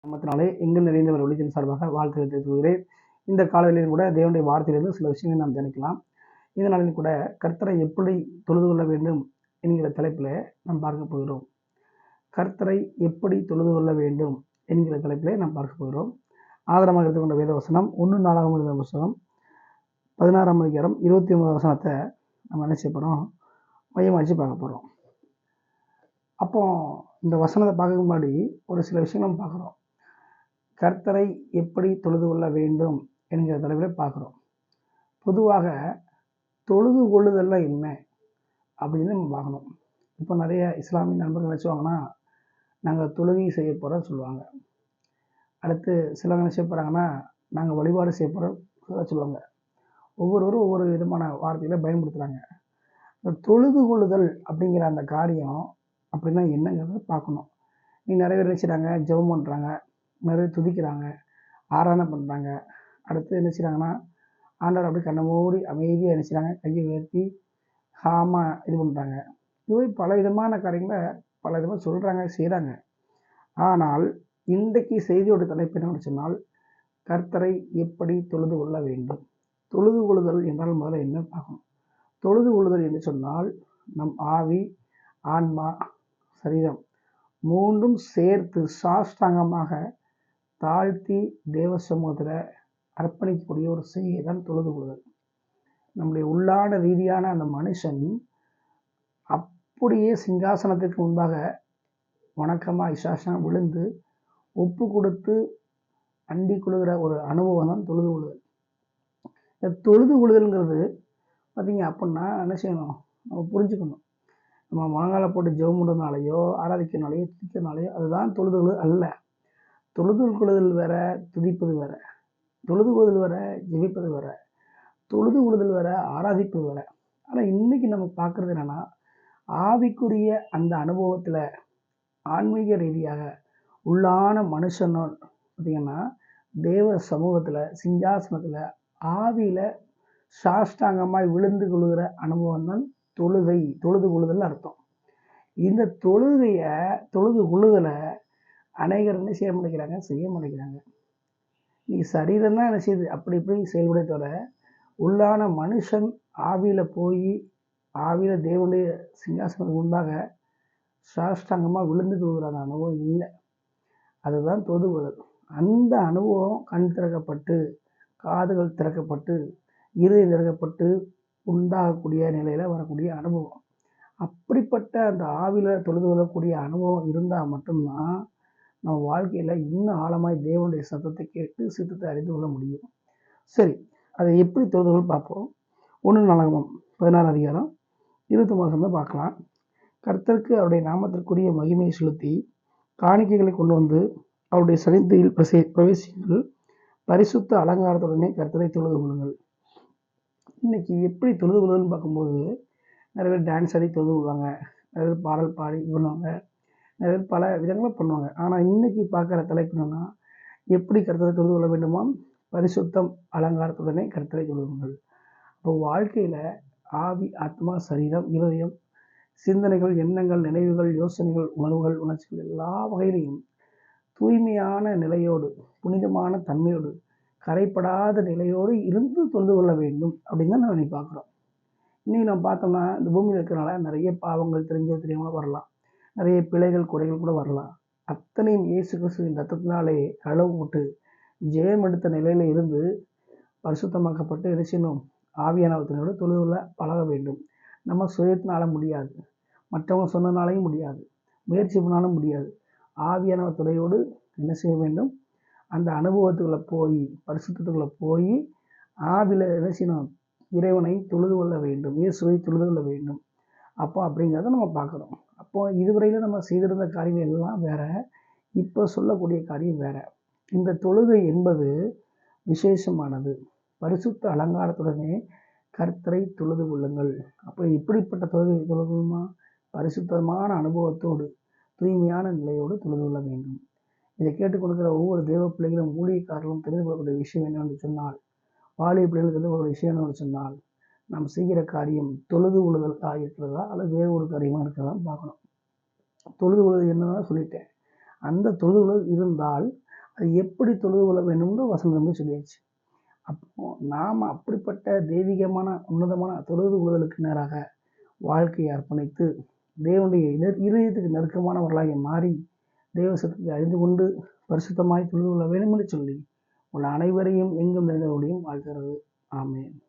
நாமத்தினாலே எங்கள் நிறைந்தவர் ஒளியின் சார்பாக வாழ்த்து தெரிவித்துக் இந்த காலவெளியிலும் கூட தேவனுடைய வார்த்தையிலிருந்து சில விஷயங்களை நாம் திணிக்கலாம். இந்த நாளிலும் கூட கர்த்தரை எப்படி தொழுது கொள்ள வேண்டும் என்கிற தலைப்பில் நாம் பார்க்க போகிறோம். கர்த்தரை எப்படி தொழுது கொள்ள வேண்டும் என்கிற தலைப்பிலே நாம் பார்க்க போகிறோம். ஆதாரமாக எடுத்துக்கொண்ட வேத வசனம் 1 நாளாகமம் புத்தகம் 16ஆம் அதிகாரம் 29 வசனத்தை நம்ம என்ன செய்ய போகிறோம், மையமாச்சு பார்க்க போகிறோம். அப்போ இந்த வசனத்தை பார்க்க முன்னாடி ஒரு சில விஷயங்கள் நம்ம பார்க்குறோம். கர்த்தரை எப்படி தொழுது கொள்ள வேண்டும் என்கிற தலைப்பில் பார்க்குறோம். பொதுவாக தொழுது கொள்ளுதல்லாம் என்ன அப்படின்னு நம்ம பார்க்கணும். இப்போ நிறைய இஸ்லாமிய நண்பர்கள் நினச்சுவாங்கன்னா நாங்கள் தொழுகை செய்ய போகிறோம் சொல்லுவாங்க. அடுத்து சிலவங்க என்ன செய்ய போகிறாங்கன்னா நாங்கள் வழிபாடு செய்ய போகிறோம் சொல்லுவாங்க. ஒவ்வொருவரும் ஒவ்வொரு விதமான வார்த்தைகளை பயன்படுத்துகிறாங்க. இந்த தொழுது கொள்ளுதல் அப்படிங்கிற அந்த காரியம் அப்படின்னா என்னங்கிறத பார்க்கணும். நிறைய பேர் நினச்சிட்டாங்க ஜெபம் பண்ணுறாங்க, நிறைய துதிக்கிறாங்க, ஆராதனை பண்ணுறாங்க. அடுத்து என்ன செய்கிறாங்கன்னா ஆண்டவர் அப்படி கண்ணை மூடி அமைதியாக என்ன செய்கிறாங்க, கையை உயர்த்தி இது பண்ணுறாங்க. இதுவே பல விதமான காரியங்களை பல விதமாக சொல்கிறாங்க, செய்கிறாங்க. ஆனால் இன்றைக்கு செய்தியோட தலைப்பு என்னன்னு சொன்னால், கர்த்தரை எப்படி தொழுது கொள்ள வேண்டும். தொழுது கொள்ளுதல் என்றால் முதல்ல என்ன பார்க்கணும். தொழுது கொள்ளுதல் என்று சொன்னால் நம் ஆவி, ஆன்மா, சரீரம் மூன்றும் சேர்த்து சாஷ்டாங்கமாக தாழ்த்தி தேவ சமூகத்தில் அர்ப்பணிக்கக்கூடிய ஒரு செய்கை தான் தொழுது கொள்ளுதல். நம்முடைய உள்ளான ரீதியான அந்த மனுஷன் அப்படியே சிங்காசனத்திற்கு முன்பாக வணக்கமாக விசாசனம் விழுந்து ஒப்பு கொடுத்து அண்டி கொள்கிற ஒரு அனுபவம் தான் தொழுது கொள்ளுதல். இந்த தொழுது கொள்ளுதல்ங்கிறது பார்த்தீங்க அப்படின்னா என்ன செய்யணும், நம்ம புரிஞ்சுக்கணும். நம்ம மனங்கால போட்டு ஜெபம் பண்ணுறதுனாலையோ ஆராதிக்கிறனாலையோ துதிக்கிறனாலையோ அதுதான் தொழுது கொள்ளுதல் அல்ல. தொழுது கொள்ளுதல் வேற, துதிப்பது வேற. தொழுது கொள்ளுதல் வேற, ஜெபிப்பது வேற. தொழுது கொள்ளுதல் வேற, ஆராதிப்பது வேற. ஆனால் இன்னைக்கு நம்ம பார்க்குறது என்னன்னா, ஆவிக்குரிய அந்த அனுபவத்தில் ஆன்மீக ரீதியாக உள்ளான மனுஷனோட பார்த்தீங்கன்னா தேவ சமூகத்தில் சிங்காசனத்தில் ஆவியில் சாஷ்டாங்கமாய் விழுந்து கொள்கிற அனுபவம் தான் தொழுது கொள்ளுதல் அர்த்தம். இந்த தொழுது கொள்ளுதலை அநேகர் என்ன செய்ய மாட்டேங்கிறாங்க. நீ சரீரம் தான் என்ன செய்யுது அப்படி இப்படி செயல்பட தவிர உள்ளான மனுஷன் ஆவியில் தேவனுடைய சிங்காசனத்துக்கு முன்பாக சாஷ்டாங்கமாக விழுந்து கொள்கிற அந்த அனுபவம் இல்லை. அதுதான் தொழுது கொள்ளுதல். அந்த அனுபவம் கண் திறக்கப்பட்டு, காதுகள் திறக்கப்பட்டு, இருதயம் திறக்கப்பட்டு உண்டாகக்கூடிய நிலையில் வரக்கூடிய அனுபவம். அப்படிப்பட்ட அந்த ஆவியில் தொழுது கொள்ளக்கூடிய அனுபவம் இருந்தால் மட்டும்தான் நம்ம வாழ்க்கையில் இன்னும் ஆழமாய் தேவனுடைய சத்தத்தை கேட்டு சித்தத்தை அறிந்து கொள்ள முடியும். சரி, அதை எப்படி தொழுது கொள்ள பார்ப்போம். 1 நாளாகமம் 16 அதிகாரம் 29 பார்க்கலாம். கர்த்தருக்கு அவருடைய நாமத்திற்குரிய மகிமையை செலுத்தி காணிக்கைகளை கொண்டு வந்து அவருடைய சன்னிதியில் பிரவேசிங்கள். பரிசுத்த அலங்காரத்துடனே கர்த்தரை தொழுது கொள்ளுங்கள். இன்னைக்கு எப்படி தொழுது கொள்ளுதல்னு பார்க்கும்போது நிறைய பேர் டான்ஸ் ஆடி தொழுது கொள்வாங்க, நிறைய பேர் பாடல் பாடி பண்ணுவாங்க, நிறைய பேர் பல விதங்களை பண்ணுவாங்க. ஆனால் இன்னைக்கு பார்க்குற தலைப்பு என்னன்னா, எப்படி கர்த்தரை தொழுது கொள்ள வேண்டுமா, பரிசுத்தம் அலங்காரத்துடனே கர்த்தரை தொழுதுங்கள். அப்போ வாழ்க்கையில் ஆவி, ஆத்மா, சரீரம், இருதயம், சிந்தனைகள், எண்ணங்கள், நினைவுகள், யோசனைகள், உணர்வுகள், உணர்ச்சிகள் எல்லா வகையிலையும் தூய்மையான நிலையோடு, புனிதமான தன்மையோடு, கரைப்படாத நிலையோடு இருந்து தொழுது கொள்ள வேண்டும் அப்படின்னு தான் நம்ம பார்க்குறோம். இன்றைக்கி நம்ம பார்த்தோம்னா இந்த பூமியில் இருக்கிறனால நிறைய பாவங்கள் தெரியாமல் வரலாம், நிறைய பிழைகள் குறைகள் கூட வரலாம். அத்தனையும் இயேசு கிறிஸ்துவின் ரத்தத்தினாலே கழுவப்பட்டு ஜெயம் எடுத்த நிலையில் இருந்து பரிசுத்தமாக்கப்பட்டு என்ன செய்யணும், ஆவியானவத்தினோடு தொழுது கொள்ள பழக வேண்டும். நம்ம சுயத்தினால முடியாது, மற்றவங்க சொன்னனாலையும் முடியாது, முயற்சி பண்ணாலும் முடியாது. ஆவியானவர் துணையோடு என்ன செய்ய வேண்டும், அந்த அனுபவத்துக்குள்ளே போய் பரிசுத்தத்துக்குள்ளே போய் ஆவியில் என்ன செய்யணும், இறைவனை தொழுது கொள்ள வேண்டும், இயேசுவை தொழுது கொள்ள வேண்டும். அப்போ அப்படிங்கிறத நம்ம பார்க்குறோம். அப்போது இதுவரையில் நம்ம செய்திருந்த காரியங்கள் எல்லாம் வேற, இப்போ சொல்லக்கூடிய காரியம் வேற. இந்த தொழுகை என்பது விசேஷமானது. பரிசுத்த அலங்காரத்துடனே கர்த்தரை தொழுது கொள்ளுங்கள். அப்போ இப்படிப்பட்ட தொழுகுமா, பரிசுத்தமான அனுபவத்தோடு தூய்மையான நிலையோடு தொழுது கொள்ள வேண்டும். இதை கேட்டுக்கொள்கிற ஒவ்வொரு தேவ பிள்ளைகளும் ஊழியக்காரர்களும் தெரிந்து கொள்ளக்கூடிய விஷயம் என்னவென்று சொன்னால், வாலிய பிள்ளைகள் தெரிந்து கொள்ளக்கூடிய விஷயம் என்னவென்று சொன்னால், நாம் செய்கிற காரியம் தொழுது கொள்ளுதலாக இருக்கிறதா அல்லது வேறு ஒரு காரியமாக இருக்கிறதா பார்க்கணும். தொழுது கொள்ளுதல் என்னதான் சொல்லிட்டேன். அந்த தொழுது கொள்ளுதல் இருந்தால் அது எப்படி தொழுது கொள்ள வேண்டும்னு வசனம் சொல்லியாச்சு. அப்போ நாம் அப்படிப்பட்ட தெய்வீகமான உன்னதமான தொழுது கொள்ளுதலுக்கு நேராக வாழ்க்கையை அர்ப்பணித்து தேவனுடைய இதயத்துக்கு நெருக்கமானவர்களாக மாறி தேவ சத்தத்தை அறிந்து கொண்டு பரிசுத்தமாய் தொழுது கொள்ள வேண்டும் என்று சொல்லி உள்ள அனைவரையும் எங்கும் நிறைந்தவர்களையும் வாழ்த்துகிறது. ஆமென்.